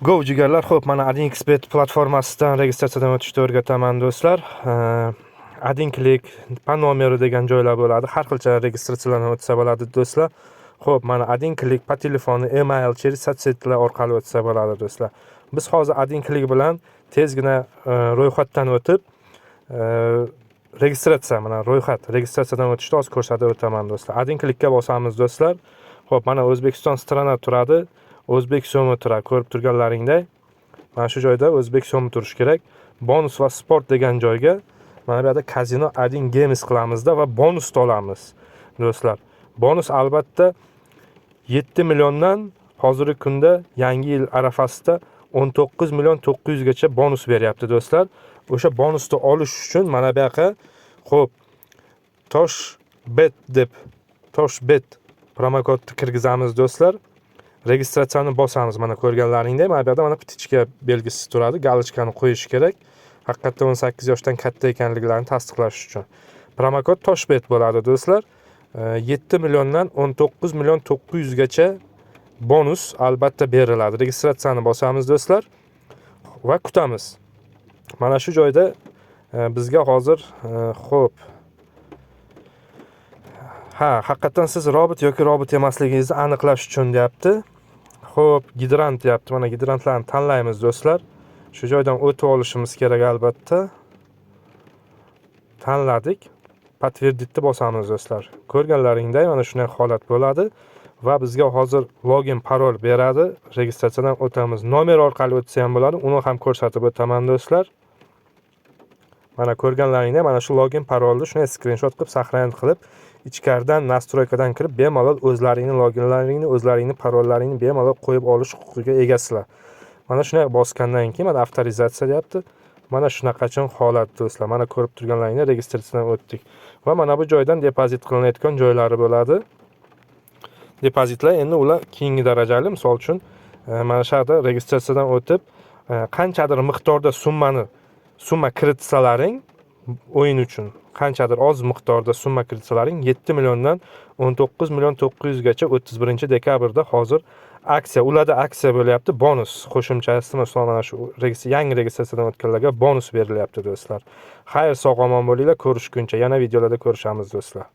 Go jigarlar, xo'p, mana AdinXbet platformasidan registratsiyadan o'tishni o'rgataman do'stlar. Adinklik, panomeri degan joylar bo'ladi. Har xilcha registratsiyadan o'tsa bo'ladi do'stlar. Xo'p, mana Adinklik po telefoni, email, через sotsетlar orqali o'tsa bo'ladi do'stlar. Biz hozir Adinklik bilan tezgina ro'yxatdan o'tib, registratsiyadan o'tishni hozir ko'rsatib o'taman do'stlar. Adinklikka bosamiz do'stlar. Xo'p, mana O'zbekiston strana turadi. O'zbek so'mi turadi. Ko'rib turganlaringdek, mana shu joyda O'zbek so'mi turishi kerak. Bonus va sport degan joyga mana bu yerda Casino Adin Games qilamizda va bonus olamiz do'stlar. Bonus albatta 7 milliondan hozirgi kunda yangi yil arafasida 19 million 900 gacha bonus beryapti do'stlar. O'sha bonusni olish uchun mana bu yoqqa xo'p Toshbet promokodni kirgizamiz do'stlar. Registratsiyani bosamiz. Mana ko'rganlaringdek, mana bu yerda mana ptichka belgisi turadi. Galochkani qo'yish kerak. Haqiqatda 18 yoshdan katta ekanliklarini tasdiqlash uchun. Promokod Toshbet bo'ladi do'stlar. 7 milliondan 19 million 900 gacha bonus albatta beriladi. Registratsiyani bosamiz do'stlar va kutamiz. Mana shu joyda bizga hozir xo'p haqiqatan siz robot yoki robot emasligingizni aniqlash uchun deyapti. Xo'p, gidrant deyapti. Mana gidrantlarni tanlaymiz do'stlar. Shu joydan o'tib olishimiz kerak albatta. Tanladik. Подтвердитni bosamiz do'stlar. Ko'rganlaringdek mana shunday holat bo'ladi va bizga hozir login parol beradi. Registratsiyadan o'tamiz. Nomer orqali o'tsa ham bo'ladi. Uni ham ko'rsatib o'taman do'stlar. Mana ko'rganlaringdek mana shu login parolni shunday skrinshot qilib saqlanib qilib ichkaridan nastroykadan kirib bemalol o'zlaringning loginlaringni, o'zlaringning parollaringni bemalol qo'yib olish huquqiga egasizlar. Mana shunday bosgandan keyin mana avtorizatsiya deyapti. Mana shunaqachon holat do'stlar. Mana ko'rib turganlaringni registratsiyadan o'tdik. Va mana bu joydan depozit qilinayotgan joylari bo'ladi. Depozitlar endi ular keyingi darajali. Misol uchun mana shu yerda registratsiyadan o'tib qanchadir miqdorda summa kiritsalaring o'yin uchun qanchadir oz miqdorda summa kiritsalaring 7 milliondan 19 million 900 gacha 31 dekabrda hozir ularda aksiya bo'lyapti. Bonus qo'shimchasi mana shu yangi registratsiyadan o'tganlarga bonus berilyapti do'stlar. Xayr, sog' omon bo'linglar, ko'rishguncha yana videolarda ko'rishamiz do'stlar.